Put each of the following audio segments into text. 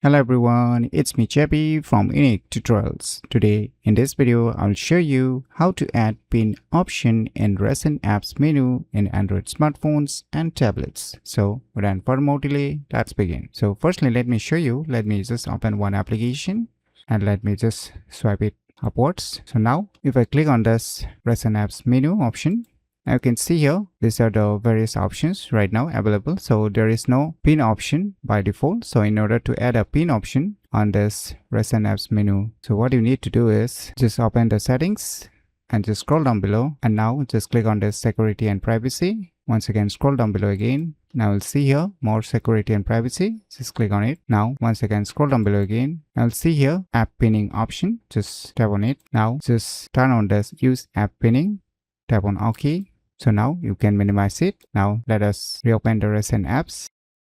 Hello everyone, it's me Chappy from UniqueTutorials. Today in this video, I'll show you how to add pin option in recent apps menu in Android smartphones and tablets. So without further more delay, let's begin. So firstly, let me show you. Let me just open one application and let me just swipe it upwards. So now if I click on this recent apps menu option, now you can see here, these are the various options right now available. So there is no pin option by default. So in order to add a pin option on this recent apps menu, so what you need to do is just open the settings and just scroll down below. And now just click on this security and privacy. Once again, scroll down below again. Now you'll see here more security and privacy. Just click on it. Now once again, scroll down below again. Now you'll see here app pinning option. Just tap on it. Now just turn on this use app pinning. Tap on OK. So now you can minimize it. Now let us reopen the recent apps.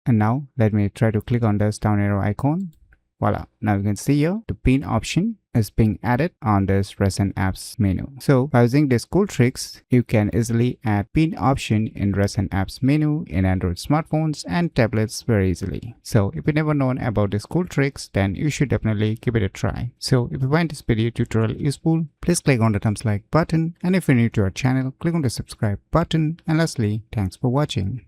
And now let me try to click on this down arrow icon. Voila. Now you can see here the pin option is being added on this recent apps menu. So by using these cool tricks, you can easily add pin option in recent apps menu in Android smartphones and tablets very easily. So if you never known about these cool tricks, then you should definitely give it a try. So if you find this video tutorial useful, please click on the thumbs like button. And if you're new to our channel, click on the subscribe button. And lastly, thanks for watching.